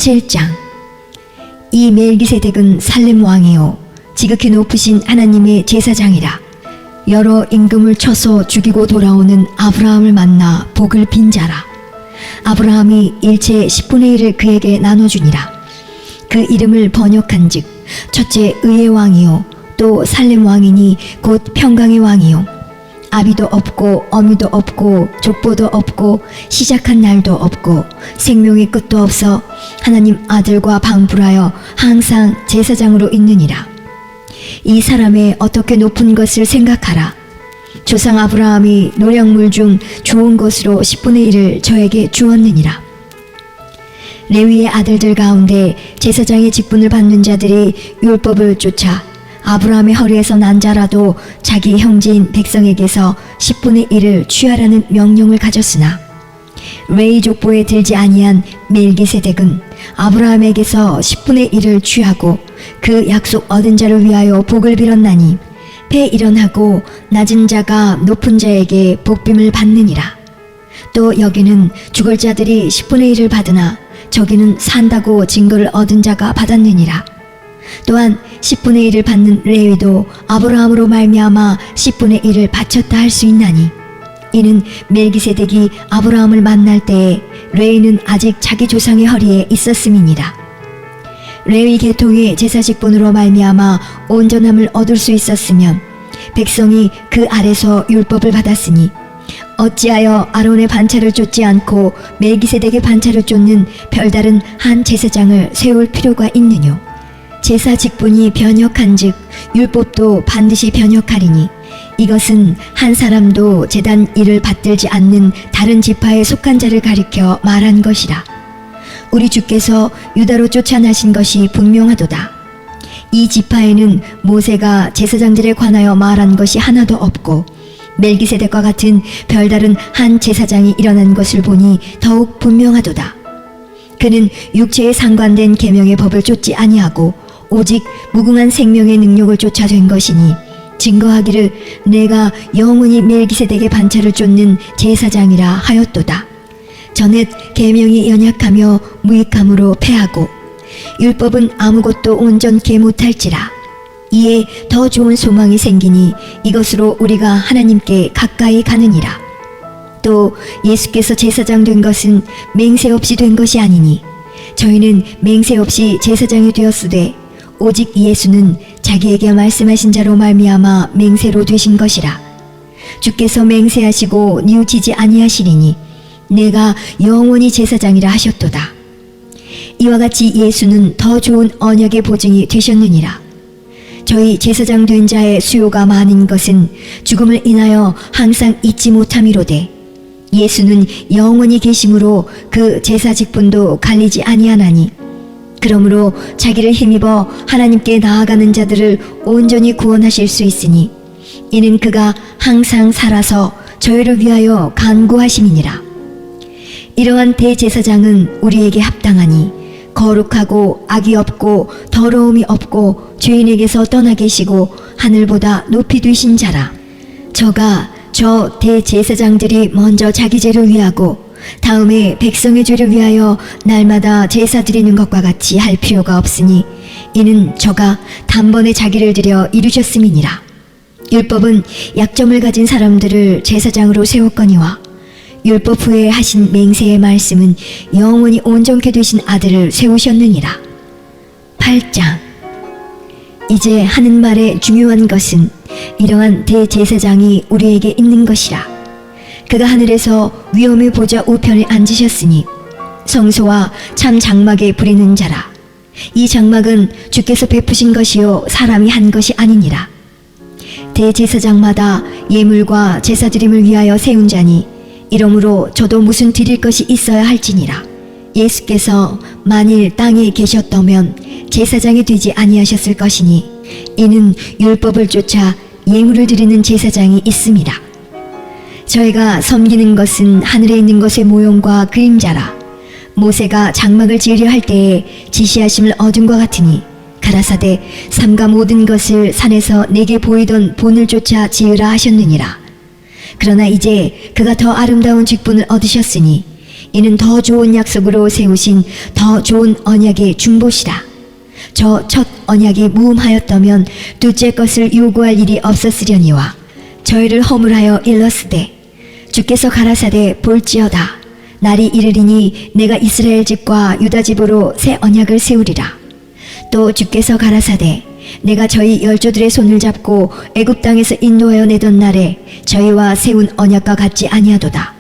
7장. 이 멜기세덱은 살렘 왕이요 지극히 높으신 하나님의 제사장이라. 여러 임금을 쳐서 죽이고 돌아오는 아브라함을 만나 복을 빈 자라. 아브라함이 일체의 10분의 1을 그에게 나눠주니라. 그 이름을 번역한즉 첫째 의의 왕이요 또 살렘 왕이니 곧 평강의 왕이요 아비도 없고 어미도 없고 족보도 없고 시작한 날도 없고 생명의 끝도 없어 하나님 아들과 방불하여 항상 제사장으로 있느니라. 이 사람의 어떻게 높은 것을 생각하라. 조상 아브라함이 노량물 중 좋은 것으로 10분의 1을 저에게 주었느니라. 레위의 아들들 가운데 제사장의 직분을 받는 자들이 율법을 쫓아 아브라함의 허리에서 난 자라도 자기 형제인 백성에게서 10분의 1을 취하라는 명령을 가졌으나 레위 족보에 들지 아니한 멜기세덱은 아브라함에게서 10분의 1을 취하고 그 약속 얻은 자를 위하여 복을 빌었나니 폐일원하고 낮은 자가 높은 자에게 복빔을 받느니라. 또 여기는 죽을 자들이 10분의 1을 받으나 저기는 산다고 증거를 얻은 자가 받았느니라. 또한 10분의 1을 받는 레위도 아브라함으로 말미암아 10분의 1을 바쳤다 할 수 있나니 이는 멜기세덱이 아브라함을 만날 때에 레위는 아직 자기 조상의 허리에 있었음이니라. 레위 계통의 제사 직분으로 말미암아 온전함을 얻을 수 있었으면 백성이 그 아래서 율법을 받았으니 어찌하여 아론의 반차를 쫓지 않고 멜기세덱의 반차를 쫓는 별다른 한 제사장을 세울 필요가 있느뇨. 제사 직분이 변역한즉 율법도 반드시 변역하리니 이것은 한 사람도 제단 일을 받들지 않는 다른 지파에 속한 자를 가리켜 말한 것이라. 우리 주께서 유다로 쫓아나신 것이 분명하도다. 이 지파에는 모세가 제사장들에 관하여 말한 것이 하나도 없고 멜기세덱과 같은 별다른 한 제사장이 일어난 것을 보니 더욱 분명하도다. 그는 육체에 상관된 계명의 법을 쫓지 아니하고 오직 무궁한 생명의 능력을 쫓아 된 것이니 증거하기를 내가 영원히 멜기세덱의 반차를 쫓는 제사장이라 하였도다. 전에 계명이 연약하며 무익함으로 패하고 율법은 아무것도 온전케 못할지라. 이에 더 좋은 소망이 생기니 이것으로 우리가 하나님께 가까이 가느니라. 또 예수께서 제사장 된 것은 맹세 없이 된 것이 아니니 저희는 맹세 없이 제사장이 되었으되 오직 예수는 자기에게 말씀하신 자로 말미암아 맹세로 되신 것이라. 주께서 맹세하시고 뉘우치지 아니하시리니 내가 영원히 제사장이라 하셨도다. 이와 같이 예수는 더 좋은 언약의 보증이 되셨느니라. 저희 제사장 된 자의 수요가 많은 것은 죽음을 인하여 항상 잊지 못함이로되 예수는 영원히 계심으로 그 제사 직분도 갈리지 아니하나니 그러므로 자기를 힘입어 하나님께 나아가는 자들을 온전히 구원하실 수 있으니 이는 그가 항상 살아서 저희를 위하여 간구하심이니라. 이러한 대제사장은 우리에게 합당하니 거룩하고 악이 없고 더러움이 없고 죄인에게서 떠나 계시고 하늘보다 높이 되신 자라. 저가 저 대제사장들이 먼저 자기 죄를 위하고 다음에 백성의 죄를 위하여 날마다 제사 드리는 것과 같이 할 필요가 없으니 이는 저가 단번에 자기를 드려 이루셨음이니라. 율법은 약점을 가진 사람들을 제사장으로 세웠거니와 율법 후에 하신 맹세의 말씀은 영원히 온전케 되신 아들을 세우셨느니라. 8장. 이제 하는 말의 중요한 것은 이러한 대제사장이 우리에게 있는 것이라. 그가 하늘에서 위엄의 보좌 우편에 앉으셨으니 성소와 참 장막에 부리는 자라. 이 장막은 주께서 베푸신 것이요 사람이 한 것이 아니니라. 대제사장마다 예물과 제사드림을 위하여 세운 자니 이러므로 저도 무슨 드릴 것이 있어야 할지니라. 예수께서 만일 땅에 계셨다면 제사장이 되지 아니하셨을 것이니 이는 율법을 쫓아 예물을 드리는 제사장이 있음이라. 저희가 섬기는 것은 하늘에 있는 것의 모형과 그림자라. 모세가 장막을 지으려 할 때에 지시하심을 얻은 것 같으니 가라사대 삼가 모든 것을 산에서 내게 보이던 본을 쫓아 지으라 하셨느니라. 그러나 이제 그가 더 아름다운 직분을 얻으셨으니 이는 더 좋은 약속으로 세우신 더 좋은 언약의 중보시라. 저 첫 언약이 무음하였다면 둘째 것을 요구할 일이 없었으려니와 저희를 허물하여 일렀으되 주께서 가라사대 볼지어다 날이 이르리니 내가 이스라엘 집과 유다 집으로 새 언약을 세우리라. 또 주께서 가라사대 내가 저희 열조들의 손을 잡고 애굽 땅에서 인도하여 내던 날에 저희와 세운 언약과 같지 아니하도다.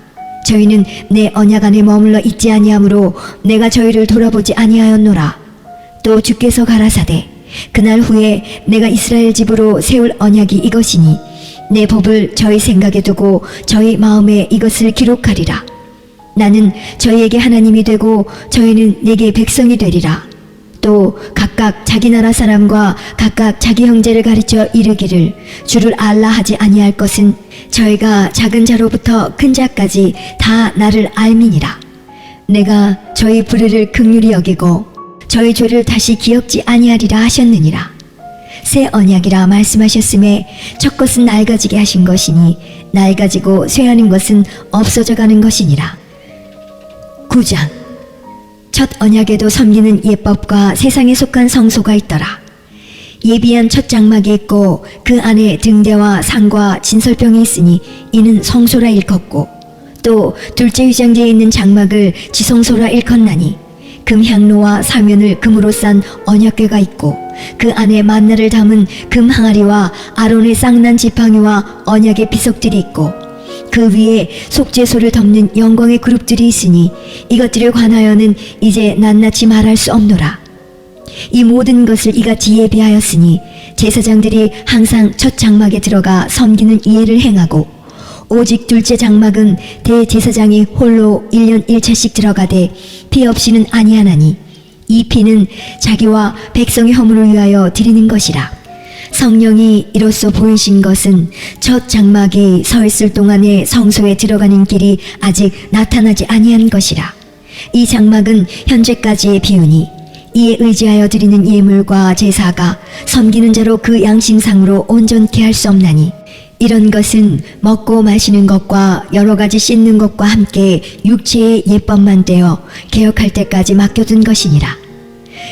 저희는 내 언약 안에 머물러 있지 아니하므로 내가 저희를 돌아보지 아니하였노라. 또 주께서 가라사대 그날 후에 내가 이스라엘 집으로 세울 언약이 이것이니 내 법을 저희 생각에 두고 저희 마음에 이것을 기록하리라. 나는 저희에게 하나님이 되고 저희는 내게 백성이 되리라. 또 각각 자기 나라 사람과 각각 자기 형제를 가르쳐 이르기를 주를 알라 하지 아니할 것은 저희가 작은 자로부터 큰 자까지 다 나를 알미니라. 내가 저희 불의를 긍휼히 여기고 저희 죄를 다시 기억지 아니하리라 하셨느니라. 새 언약이라 말씀하셨음에 첫 것은 낡아지게 하신 것이니 낡아지고 쇠하는 것은 없어져 가는 것이니라. 9장. 첫 언약에도 섬기는 예법과 세상에 속한 성소가 있더라. 예비한 첫 장막이 있고 그 안에 등대와 상과 진설병이 있으니 이는 성소라 일컫고 또 둘째 휘장지에 있는 장막을 지성소라 일컫나니 금향로와 사면을 금으로 싼 언약궤가 있고 그 안에 만나를 담은 금 항아리와 아론의 쌍난 지팡이와 언약의 비석들이 있고 그 위에 속죄소를 덮는 영광의 그룹들이 있으니 이것들에 관하여는 이제 낱낱이 말할 수 없노라. 이 모든 것을 이같이 예비하였으니 제사장들이 항상 첫 장막에 들어가 섬기는 이해를 행하고 오직 둘째 장막은 대제사장이 홀로 1년 1차씩 들어가되 피 없이는 아니하나니 이 피는 자기와 백성의 허물을 위하여 드리는 것이라. 성령이 이로써 보이신 것은 첫 장막이 서 있을 동안에 성소에 들어가는 길이 아직 나타나지 아니한 것이라. 이 장막은 현재까지의 비유니 이에 의지하여 드리는 예물과 제사가 섬기는 자로 그 양심상으로 온전케 할 수 없나니 이런 것은 먹고 마시는 것과 여러 가지 씻는 것과 함께 육체의 예법만 되어 개혁할 때까지 맡겨둔 것이니라.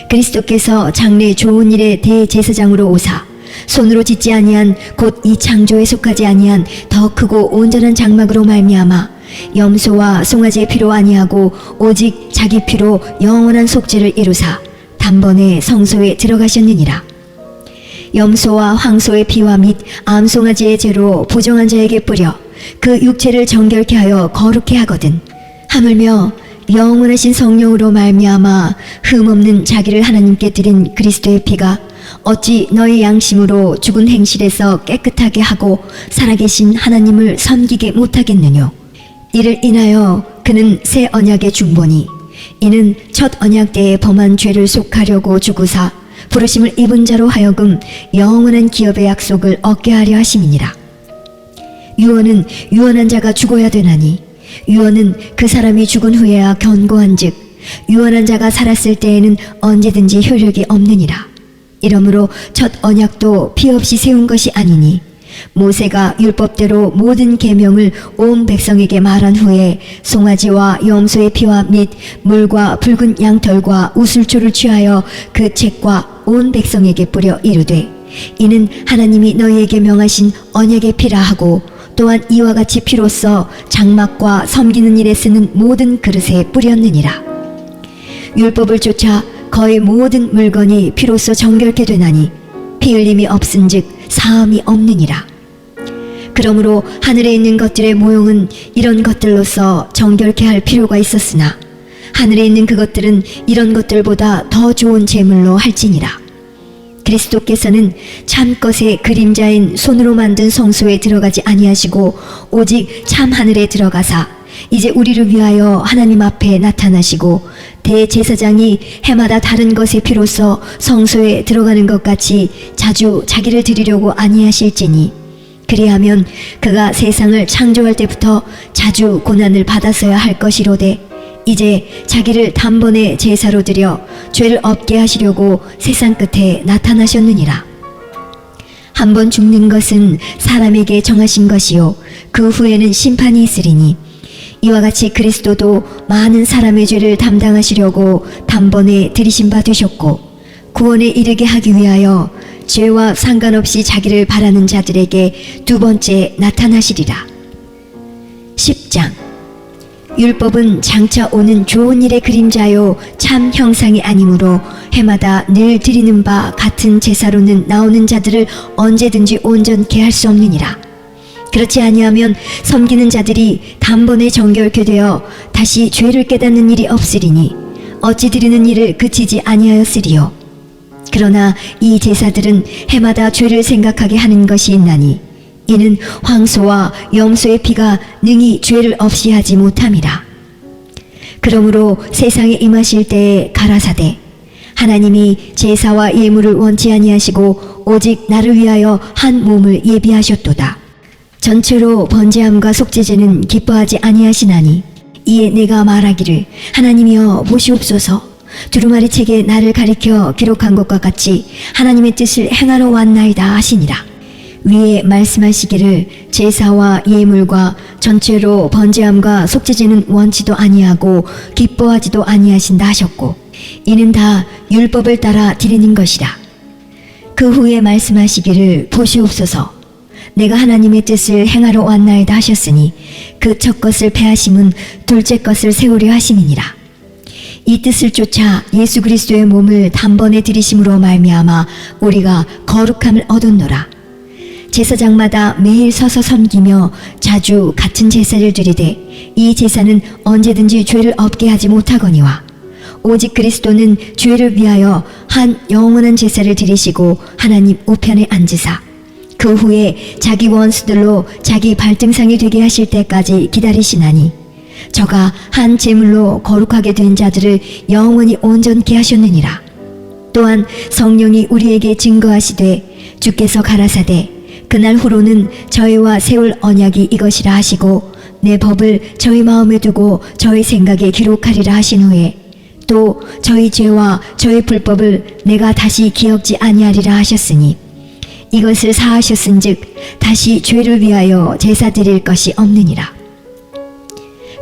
그리스도께서 장래 좋은 일의 대제사장으로 오사 손으로 짓지 아니한 곧 이 창조에 속하지 아니한 더 크고 온전한 장막으로 말미암아 염소와 송아지의 피로 아니하고 오직 자기 피로 영원한 속죄를 이루사 단번에 성소에 들어가셨느니라. 염소와 황소의 피와 및 암송아지의 죄로 부정한 자에게 뿌려 그 육체를 정결케 하여 거룩케 하거든. 하물며 영원하신 성령으로 말미암아 흠없는 자기를 하나님께 드린 그리스도의 피가 어찌 너희 양심으로 죽은 행실에서 깨끗하게 하고 살아계신 하나님을 섬기게 못하겠느뇨. 이를 인하여 그는 새 언약의 중보니 이는 첫 언약 때에 범한 죄를 속하려고 죽으사 부르심을 입은 자로 하여금 영원한 기업의 약속을 얻게 하려 하심이니라. 유언은 유언한 자가 죽어야 되나니 유언은 그 사람이 죽은 후에야 견고한즉 유언한 자가 살았을 때에는 언제든지 효력이 없느니라. 이러므로 첫 언약도 피 없이 세운 것이 아니니 모세가 율법대로 모든 계명을 온 백성에게 말한 후에 송아지와 염소의 피와 및 물과 붉은 양털과 우슬초를 취하여 그 책과 온 백성에게 뿌려 이르되 이는 하나님이 너희에게 명하신 언약의 피라 하고 또한 이와 같이 피로써 장막과 섬기는 일에 쓰는 모든 그릇에 뿌렸느니라. 율법을 쫓아 거의 모든 물건이 피로써 정결케 되나니 피 흘림이 없은즉 사함이 없느니라. 그러므로 하늘에 있는 것들의 모형은 이런 것들로서 정결케 할 필요가 있었으나 하늘에 있는 그것들은 이런 것들보다 더 좋은 제물로 할지니라. 그리스도께서는 참 것의 그림자인 손으로 만든 성소에 들어가지 아니하시고 오직 참 하늘에 들어가사 이제 우리를 위하여 하나님 앞에 나타나시고 대제사장이 해마다 다른 것의 피로써 성소에 들어가는 것 같이 자주 자기를 드리려고 아니하실지니 그리하면 그가 세상을 창조할 때부터 자주 고난을 받았어야 할 것이로되 이제 자기를 단번에 제사로 드려 죄를 없게 하시려고 세상 끝에 나타나셨느니라. 한번 죽는 것은 사람에게 정하신 것이요 그 후에는 심판이 있으리니 이와 같이 그리스도도 많은 사람의 죄를 담당하시려고 단번에 들이신 바 되셨고 구원에 이르게 하기 위하여 죄와 상관없이 자기를 바라는 자들에게 두 번째 나타나시리라. 10장. 율법은 장차 오는 좋은 일의 그림자요 참 형상이 아니므로 해마다 늘 드리는 바 같은 제사로는 나오는 자들을 언제든지 온전케 할 수 없느니라. 그렇지 아니하면 섬기는 자들이 단번에 정결케 되어 다시 죄를 깨닫는 일이 없으리니 어찌 드리는 일을 그치지 아니하였으리요. 그러나 이 제사들은 해마다 죄를 생각하게 하는 것이 있나니 이는 황소와 염소의 피가 능히 죄를 없이 하지 못함이라. 그러므로 세상에 임하실 때에 가라사대 하나님이 제사와 예물을 원치 아니하시고 오직 나를 위하여 한 몸을 예비하셨도다. 전체로 번제함과 속죄제는 기뻐하지 아니하시나니 이에 내가 말하기를 하나님이여 보시옵소서. 두루마리 책에 나를 가리켜 기록한 것과 같이 하나님의 뜻을 행하러 왔나이다 하시니라. 위에 말씀하시기를 제사와 예물과 전체로 번제함과 속죄제는 원치도 아니하고 기뻐하지도 아니하신다 하셨고 이는 다 율법을 따라 드리는 것이라. 그 후에 말씀하시기를 보시옵소서. 내가 하나님의 뜻을 행하러 왔나이다 하셨으니 그 첫 것을 패하심은 둘째 것을 세우려 하심이니라. 이 뜻을 쫓아 예수 그리스도의 몸을 단번에 들이심으로 말미암아 우리가 거룩함을 얻었노라. 제사장마다 매일 서서 섬기며 자주 같은 제사를 드리되 이 제사는 언제든지 죄를 없게 하지 못하거니와 오직 그리스도는 죄를 위하여 한 영원한 제사를 드리시고 하나님 우편에 앉으사 그 후에 자기 원수들로 자기 발등상이 되게 하실 때까지 기다리시나니 저가 한 제물로 거룩하게 된 자들을 영원히 온전케 하셨느니라. 또한 성령이 우리에게 증거하시되 주께서 가라사대 그날 후로는 저희와 세울 언약이 이것이라 하시고 내 법을 저희 마음에 두고 저희 생각에 기록하리라 하신 후에 또 저희 죄와 저희 불법을 내가 다시 기억지 아니하리라 하셨으니 이것을 사하셨은즉 다시 죄를 위하여 제사 드릴 것이 없느니라.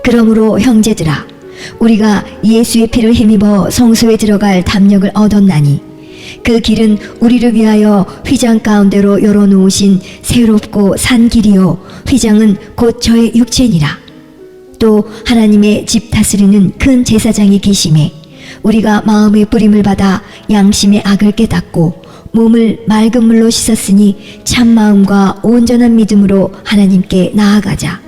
그러므로 형제들아 우리가 예수의 피를 힘입어 성소에 들어갈 담력을 얻었나니 그 길은 우리를 위하여 휘장 가운데로 열어놓으신 새롭고 산 길이요 휘장은 곧 저의 육체니라. 또 하나님의 집 다스리는 큰 제사장이 계심에 우리가 마음의 뿌림을 받아 양심의 악을 깨닫고 몸을 맑은 물로 씻었으니 참 마음과 온전한 믿음으로 하나님께 나아가자.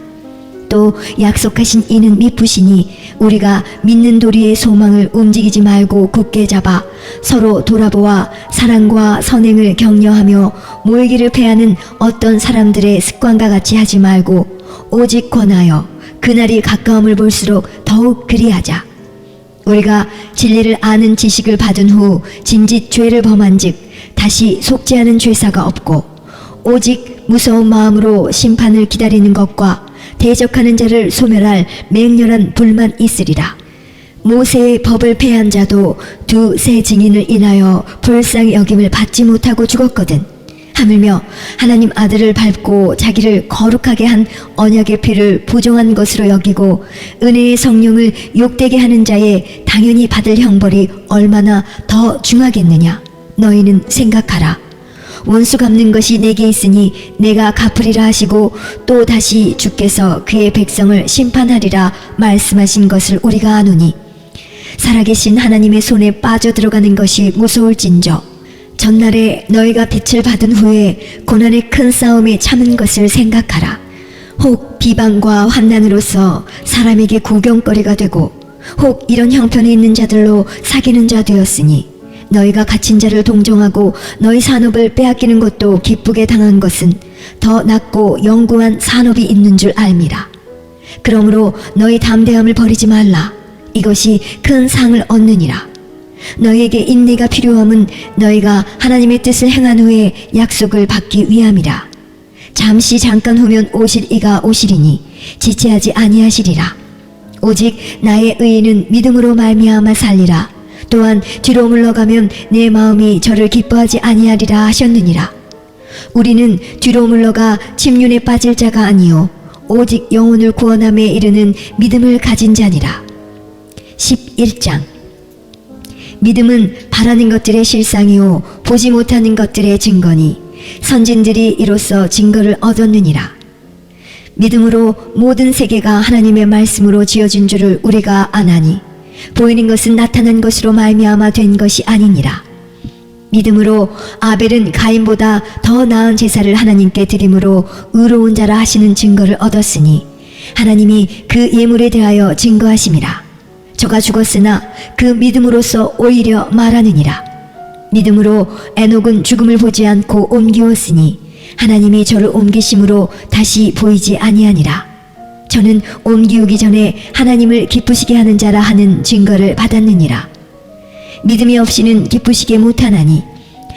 또 약속하신 이는 미쁘시니 우리가 믿는 도리의 소망을 움직이지 말고 굳게 잡아 서로 돌아보아 사랑과 선행을 격려하며 모이기를 패하는 어떤 사람들의 습관과 같이 하지 말고 오직 권하여 그날이 가까움을 볼수록 더욱 그리하자. 우리가 진리를 아는 지식을 받은 후 진짓 죄를 범한즉 다시 속죄하는 죄사가 없고 오직 무서운 마음으로 심판을 기다리는 것과 대적하는 자를 소멸할 맹렬한 불만 있으리라. 모세의 법을 폐한 자도 두세 증인을 인하여 불쌍히 여김을 받지 못하고 죽었거든. 하물며 하나님 아들을 밟고 자기를 거룩하게 한 언약의 피를 부정한 것으로 여기고 은혜의 성령을 욕되게 하는 자의 당연히 받을 형벌이 얼마나 더 중하겠느냐. 너희는 생각하라. 원수 갚는 것이 내게 있으니 내가 갚으리라 하시고 또 다시 주께서 그의 백성을 심판하리라 말씀하신 것을 우리가 아노니 살아계신 하나님의 손에 빠져들어가는 것이 무서울진저 전날에 너희가 빛을 받은 후에 고난의 큰 싸움에 참은 것을 생각하라. 혹 비방과 환난으로서 사람에게 구경거리가 되고 혹 이런 형편에 있는 자들로 사귀는 자 되었으니 너희가 갇힌 자를 동정하고 너희 산업을 빼앗기는 것도 기쁘게 당한 것은 더 낫고 영구한 산업이 있는 줄 알미라. 그러므로 너희 담대함을 버리지 말라. 이것이 큰 상을 얻느니라. 너희에게 인내가 필요함은 너희가 하나님의 뜻을 행한 후에 약속을 받기 위함이라. 잠시 잠깐 후면 오실 이가 오시리니 지체하지 아니하시리라. 오직 나의 의인은 믿음으로 말미암아 살리라. 또한 뒤로 물러가면 내 마음이 저를 기뻐하지 아니하리라 하셨느니라. 우리는 뒤로 물러가 침륜에 빠질 자가 아니요 오직 영혼을 구원함에 이르는 믿음을 가진 자니라. 11장. 믿음은 바라는 것들의 실상이요 보지 못하는 것들의 증거니 선진들이 이로써 증거를 얻었느니라. 믿음으로 모든 세계가 하나님의 말씀으로 지어진 줄을 우리가 아나니 보이는 것은 나타난 것으로 말미암아 된 것이 아니니라. 믿음으로 아벨은 가인보다 더 나은 제사를 하나님께 드림으로 의로운 자라 하시는 증거를 얻었으니 하나님이 그 예물에 대하여 증거하심이라. 저가 죽었으나 그 믿음으로써 오히려 말하느니라. 믿음으로 에녹은 죽음을 보지 않고 옮기었으니 하나님이 저를 옮기심으로 다시 보이지 아니하니라. 저는 옮기우기 전에 하나님을 기쁘시게 하는 자라 하는 증거를 받았느니라. 믿음이 없이는 기쁘시게 못하나니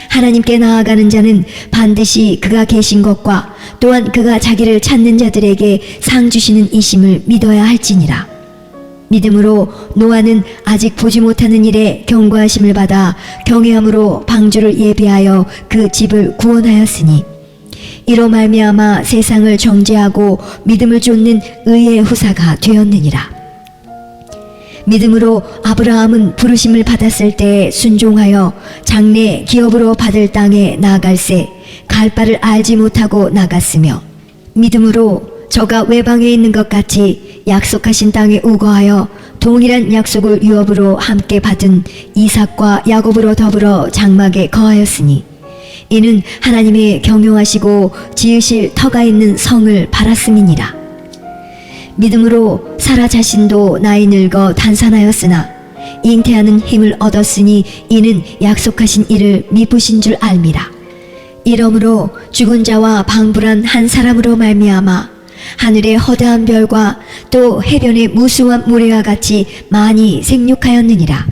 하나님께 나아가는 자는 반드시 그가 계신 것과 또한 그가 자기를 찾는 자들에게 상 주시는 이심을 믿어야 할지니라. 믿음으로 노아는 아직 보지 못하는 일에 경고하심을 받아 경외함으로 방주를 예비하여 그 집을 구원하였으니 이로 말미암아 세상을 정죄하고 믿음을 쫓는 의의 후사가 되었느니라. 믿음으로 아브라함은 부르심을 받았을 때 순종하여 장래 기업으로 받을 땅에 나아갈새 갈 바를 알지 못하고 나갔으며 믿음으로 저가 외방에 있는 것 같이 약속하신 땅에 우거하여 동일한 약속을 유업으로 함께 받은 이삭과 야곱으로 더불어 장막에 거하였으니 이는 하나님의 경영하시고 지으실 터가 있는 성을 바랐음이니라. 믿음으로 사라 자신도 나이 늙어 단산하였으나 잉태하는 힘을 얻었으니 이는 약속하신 이를 미쁘신 줄 알미라. 이러므로 죽은 자와 방불한 한 사람으로 말미암아 하늘의 허다한 별과 또 해변의 무수한 모래와 같이 많이 생육하였느니라.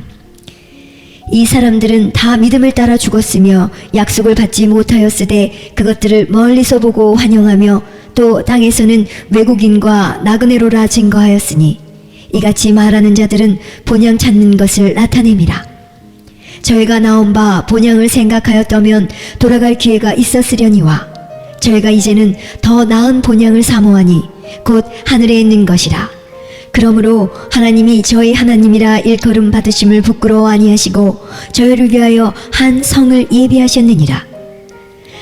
이 사람들은 다 믿음을 따라 죽었으며 약속을 받지 못하였으되 그것들을 멀리서 보고 환영하며 또 땅에서는 외국인과 나그네로라 증거하였으니 이같이 말하는 자들은 본향 찾는 것을 나타냅니다. 저희가 나온 바 본향을 생각하였다면 돌아갈 기회가 있었으려니와 저희가 이제는 더 나은 본향을 사모하니 곧 하늘에 있는 것이라. 그러므로 하나님이 저희 하나님이라 일컬음 받으심을 부끄러워 아니하시고 저희를 위하여 한 성을 예비하셨느니라.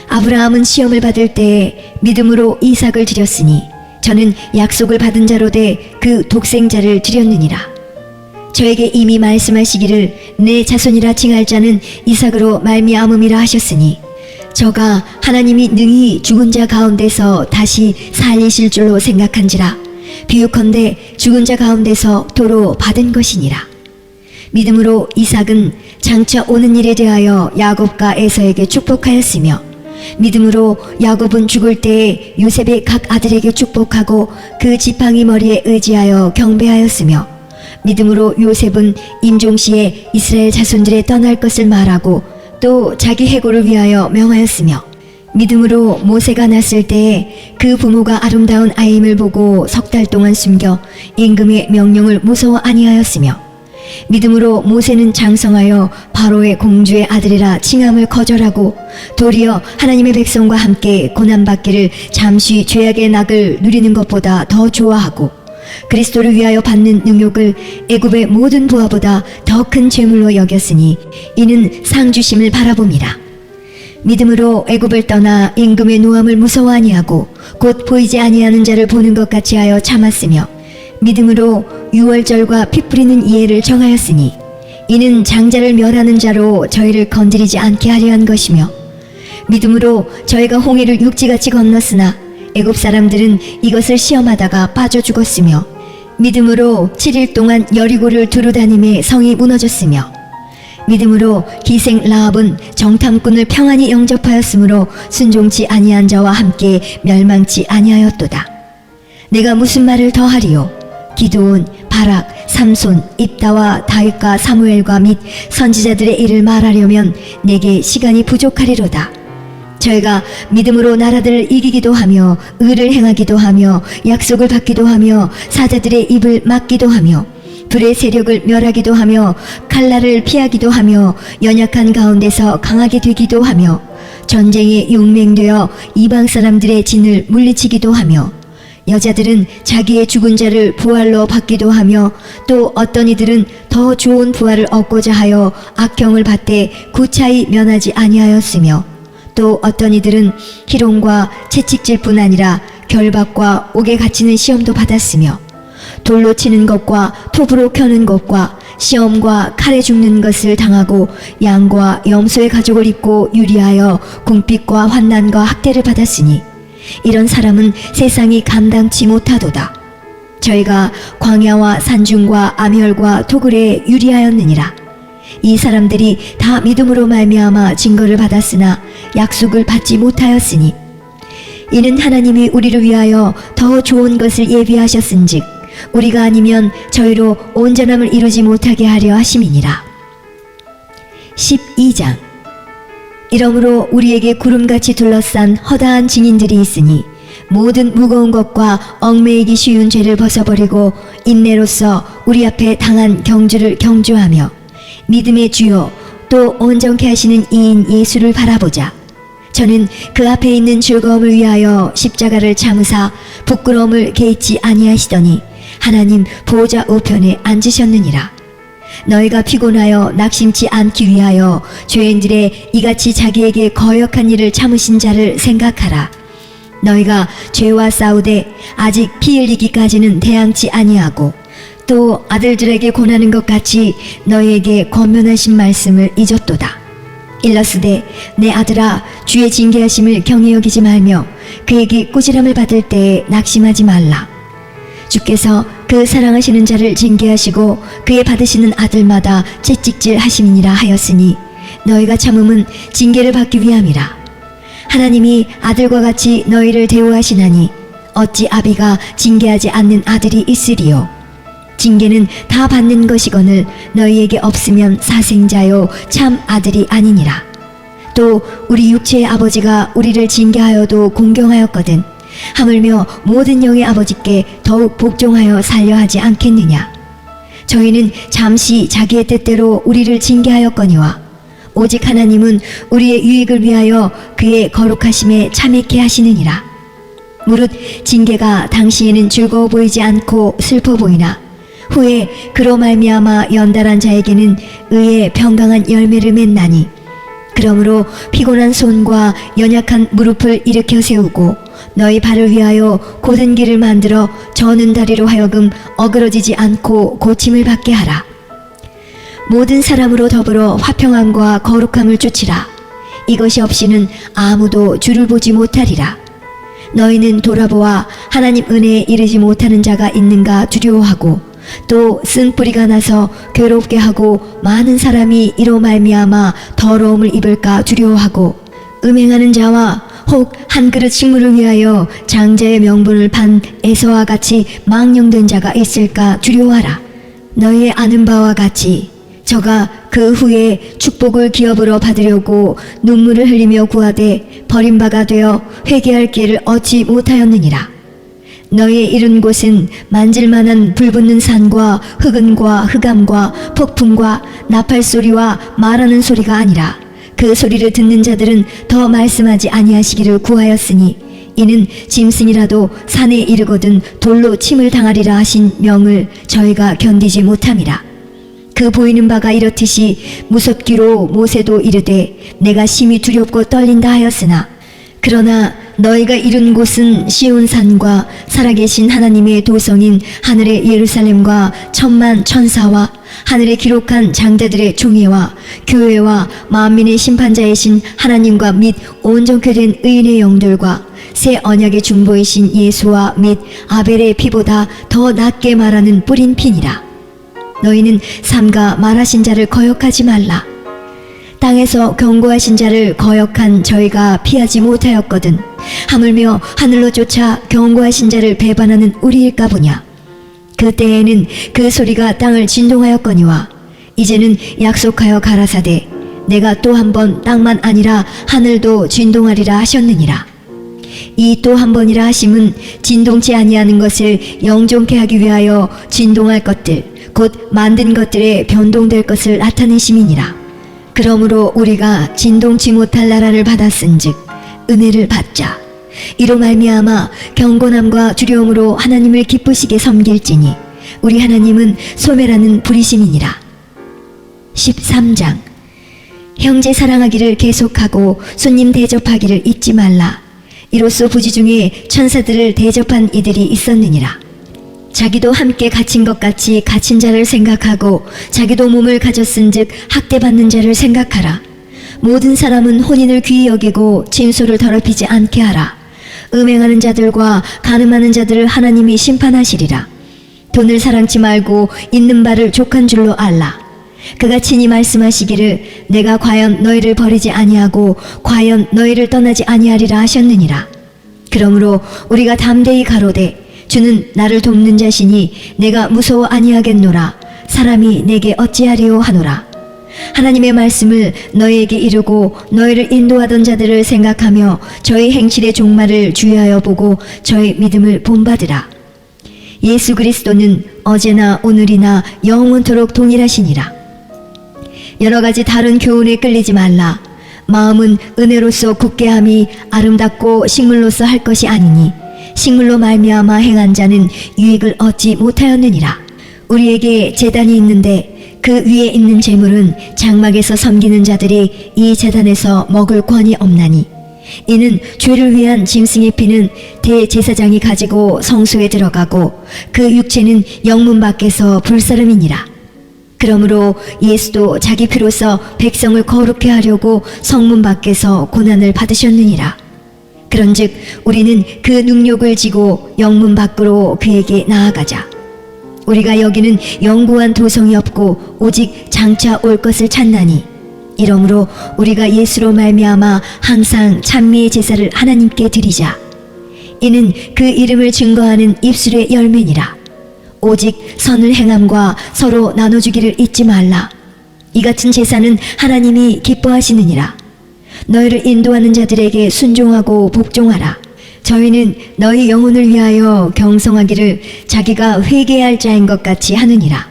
아브라함은 시험을 받을 때에 믿음으로 이삭을 드렸으니 저는 약속을 받은 자로 돼 그 독생자를 드렸느니라. 저에게 이미 말씀하시기를 내 자손이라 칭할 자는 이삭으로 말미암음이라 하셨으니 저가 하나님이 능히 죽은 자 가운데서 다시 살리실 줄로 생각한지라. 비유컨대 죽은 자 가운데서 도로 받은 것이니라. 믿음으로 이삭은 장차 오는 일에 대하여 야곱과 에서에게 축복하였으며 믿음으로 야곱은 죽을 때에 요셉의 각 아들에게 축복하고 그 지팡이 머리에 의지하여 경배하였으며 믿음으로 요셉은 임종시에 이스라엘 자손들에 떠날 것을 말하고 또 자기 해고를 위하여 명하였으며 믿음으로 모세가 났을 때에 그 부모가 아름다운 아임을 보고 석 달 동안 숨겨 임금의 명령을 무서워 아니하였으며 믿음으로 모세는 장성하여 바로의 공주의 아들이라 칭함을 거절하고 도리어 하나님의 백성과 함께 고난받기를 잠시 죄악의 낙을 누리는 것보다 더 좋아하고 그리스도를 위하여 받는 능욕을 애굽의 모든 부하보다 더 큰 죄물로 여겼으니 이는 상 주심을 바라봅니다. 믿음으로 애굽을 떠나 임금의 노함을 무서워 아니하고 곧 보이지 아니하는 자를 보는 것 같이 하여 참았으며 믿음으로 유월절과 피 뿌리는 이해를 정하였으니 이는 장자를 멸하는 자로 저희를 건드리지 않게 하려 한 것이며 믿음으로 저희가 홍해를 육지같이 건넜으나 애굽 사람들은 이것을 시험하다가 빠져 죽었으며 믿음으로 7일 동안 여리고를 두루 다님에 성이 무너졌으며 믿음으로 기생 라합은 정탐꾼을 평안히 영접하였으므로 순종치 아니한 자와 함께 멸망치 아니하였도다. 내가 무슨 말을 더하리요? 기드온, 바락, 삼손, 입다와 다윗과 사무엘과 및 선지자들의 일을 말하려면 내게 시간이 부족하리로다. 저희가 믿음으로 나라들을 이기기도 하며 의를 행하기도 하며 약속을 받기도 하며 사자들의 입을 막기도 하며 불의 세력을 멸하기도 하며 칼날을 피하기도 하며 연약한 가운데서 강하게 되기도 하며 전쟁에 용맹되어 이방 사람들의 진을 물리치기도 하며 여자들은 자기의 죽은 자를 부활로 받기도 하며 또 어떤 이들은 더 좋은 부활을 얻고자 하여 악형을 받되 구차히 면하지 아니하였으며 또 어떤 이들은 희롱과 채찍질뿐 아니라 결박과 옥에 갇히는 시험도 받았으며 돌로 치는 것과 톱으로 켜는 것과 시험과 칼에 죽는 것을 당하고 양과 염소의 가죽을 입고 유리하여 궁핍과 환난과 학대를 받았으니 이런 사람은 세상이 감당치 못하도다. 저희가 광야와 산중과 암혈과 토굴에 유리하였느니라. 이 사람들이 다 믿음으로 말미암아 증거를 받았으나 약속을 받지 못하였으니 이는 하나님이 우리를 위하여 더 좋은 것을 예비하셨은즉 우리가 아니면 저희로 온전함을 이루지 못하게 하려 하심이니라. 12장. 이러므로 우리에게 구름같이 둘러싼 허다한 증인들이 있으니 모든 무거운 것과 얽매이기 쉬운 죄를 벗어버리고 인내로써 우리 앞에 당한 경주를 경주하며 믿음의 주요 또 온전케 하시는 이인 예수를 바라보자. 저는 그 앞에 있는 즐거움을 위하여 십자가를 참으사 부끄러움을 개의치 아니하시더니 하나님 보좌 우편에 앉으셨느니라. 너희가 피곤하여 낙심치 않기 위하여 죄인들의 이같이 자기에게 거역한 일을 참으신 자를 생각하라. 너희가 죄와 싸우되 아직 피 흘리기까지는 대항치 아니하고 또 아들들에게 권하는 것 같이 너희에게 권면하신 말씀을 잊었도다. 일러스되 내 아들아 주의 징계하심을 경히 여기지 말며 그에게 꾸지람을 받을 때에 낙심하지 말라. 주께서 그 사랑하시는 자를 징계하시고 그의 받으시는 아들마다 채찍질 하심이니라 하였으니 너희가 참음은 징계를 받기 위함이라. 하나님이 아들과 같이 너희를 대우하시나니 어찌 아비가 징계하지 않는 아들이 있으리요. 징계는 다 받는 것이거늘 너희에게 없으면 사생자요 참 아들이 아니니라. 또 우리 육체의 아버지가 우리를 징계하여도 공경하였거든 하물며 모든 영의 아버지께 더욱 복종하여 살려 하지 않겠느냐. 저희는 잠시 자기의 뜻대로 우리를 징계하였거니와 오직 하나님은 우리의 유익을 위하여 그의 거룩하심에 참회케 하시느니라. 무릇 징계가 당시에는 즐거워 보이지 않고 슬퍼 보이나 후에 그로 말미암아 연달한 자에게는 의의 평강한 열매를 맺나니 그러므로 피곤한 손과 연약한 무릎을 일으켜 세우고 너희 발을 위하여 곧은 길을 만들어 저는 다리로 하여금 어그러지지 않고 고침을 받게 하라. 모든 사람으로 더불어 화평함과 거룩함을 쫓으라. 이것이 없이는 아무도 주를 보지 못하리라. 너희는 돌아보아 하나님 은혜에 이르지 못하는 자가 있는가 두려워하고 또 쓴뿌리가 나서 괴롭게 하고 많은 사람이 이로 말미암아 더러움을 입을까 두려워하고 음행하는 자와 혹 한 그릇 식물을 위하여 장자의 명분을 판 에서와 같이 망령된 자가 있을까 두려워하라. 너희의 아는 바와 같이 저가 그 후에 축복을 기업으로 받으려고 눈물을 흘리며 구하되 버림바가 되어 회개할 기회를 얻지 못하였느니라. 너희의 이른 곳은 만질만한 불붙는 산과 흑은과 흑암과 폭풍과 나팔 소리와 말하는 소리가 아니라 그 소리를 듣는 자들은 더 말씀하지 아니하시기를 구하였으니 이는 짐승이라도 산에 이르거든 돌로 침을 당하리라 하신 명을 저희가 견디지 못함이라. 그 보이는 바가 이렇듯이 무섭기로 모세도 이르되 내가 심히 두렵고 떨린다 하였으나 그러나 너희가 이른 곳은 시온 산과 살아계신 하나님의 도성인 하늘의 예루살렘과 천만 천사와 하늘에 기록한 장자들의 총회와 교회와 만민의 심판자이신 하나님과 및 온전케 된 의인의 영들과 새 언약의 중보이신 예수와 및 아벨의 피보다 더 낫게 말하는 뿌린 피니라. 너희는 삼가 말하신 자를 거역하지 말라. 땅에서 경고하신 자를 거역한 저희가 피하지 못하였거든 하물며 하늘로 쫓아 경고하신 자를 배반하는 우리일까 보냐. 그때에는 그 소리가 땅을 진동하였거니와 이제는 약속하여 가라사대 내가 또 한 번 땅만 아니라 하늘도 진동하리라 하셨느니라. 이 또 한 번이라 하심은 진동치 아니하는 것을 영존케 하기 위하여 진동할 것들 곧 만든 것들에 변동될 것을 나타내심이니라. 그러므로 우리가 진동치 못할 나라를 받았은즉 은혜를 받자. 이로 말미암아 경건함과 두려움으로 하나님을 기쁘시게 섬길지니 우리 하나님은 소멸하는 불이심이니라. 13장. 형제 사랑하기를 계속하고 손님 대접하기를 잊지 말라. 이로써 부지 중에 천사들을 대접한 이들이 있었느니라. 자기도 함께 갇힌 것 같이 갇힌 자를 생각하고 자기도 몸을 가졌은즉 학대받는 자를 생각하라. 모든 사람은 혼인을 귀히 여기고 진소를 더럽히지 않게 하라. 음행하는 자들과 간음하는 자들을 하나님이 심판하시리라. 돈을 사랑치 말고 있는 바를 족한 줄로 알라. 그가 친히 말씀하시기를 내가 과연 너희를 버리지 아니하고 과연 너희를 떠나지 아니하리라 하셨느니라. 그러므로 우리가 담대히 가로되 주는 나를 돕는 자시니 내가 무서워 아니하겠노라. 사람이 내게 어찌하리요 하노라. 하나님의 말씀을 너희에게 이루고 너희를 인도하던 자들을 생각하며 저희 행실의 종말을 주의하여 보고 저희 믿음을 본받으라. 예수 그리스도는 어제나 오늘이나 영원토록 동일하시니라. 여러 가지 다른 교훈에 끌리지 말라. 마음은 은혜로서 굳게 함이 아름답고 식물로서 할 것이 아니니 식물로 말미암아 행한 자는 유익을 얻지 못하였느니라. 우리에게 제단이 있는데 그 위에 있는 제물은 장막에서 섬기는 자들이 이 제단에서 먹을 권이 없나니 이는 죄를 위한 짐승의 피는 대제사장이 가지고 성소에 들어가고 그 육체는 영문 밖에서 불사름이니라. 그러므로 예수도 자기 피로서 백성을 거룩케 하려고 성문 밖에서 고난을 받으셨느니라. 그런즉 우리는 그 능욕을 지고 영문 밖으로 그에게 나아가자. 우리가 여기는 영구한 도성이 없고 오직 장차 올 것을 찾나니 이러므로 우리가 예수로 말미암아 항상 찬미의 제사를 하나님께 드리자. 이는 그 이름을 증거하는 입술의 열매니라. 오직 선을 행함과 서로 나눠주기를 잊지 말라. 이 같은 제사는 하나님이 기뻐하시느니라. 너희를 인도하는 자들에게 순종하고 복종하라. 저희는 너희 영혼을 위하여 경성하기를 자기가 회개할 자인 것 같이 하느니라.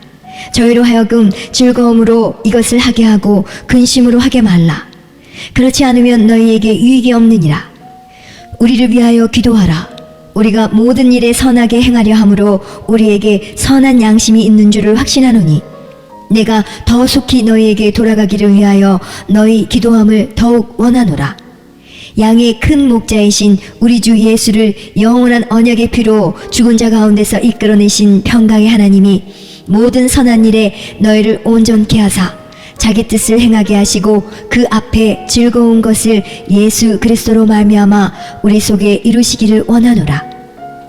저희로 하여금 즐거움으로 이것을 하게 하고 근심으로 하게 말라. 그렇지 않으면 너희에게 유익이 없느니라. 우리를 위하여 기도하라. 우리가 모든 일에 선하게 행하려 함으로 우리에게 선한 양심이 있는 줄을 확신하노니 내가 더 속히 너희에게 돌아가기를 위하여 너희 기도함을 더욱 원하노라. 양의 큰 목자이신 우리 주 예수를 영원한 언약의 피로 죽은 자 가운데서 이끌어내신 평강의 하나님이 모든 선한 일에 너희를 온전케 하사 자기 뜻을 행하게 하시고 그 앞에 즐거운 것을 예수 그리스도로 말미암아 우리 속에 이루시기를 원하노라.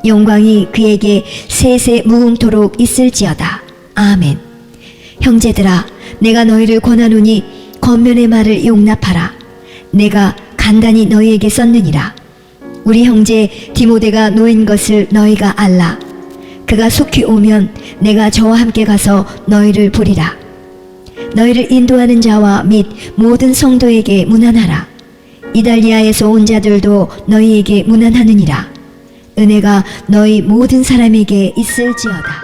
영광이 그에게 세세 무궁토록 있을지어다. 아멘. 형제들아, 내가 너희를 권하노니 권면의 말을 용납하라. 내가 간단히 너희에게 썼느니라. 우리 형제 디모데가 놓인 것을 너희가 알라. 그가 속히 오면 내가 저와 함께 가서 너희를 보리라. 너희를 인도하는 자와 및 모든 성도에게 문안하라. 이달리아에서 온 자들도 너희에게 문안하느니라. 은혜가 너희 모든 사람에게 있을지어다.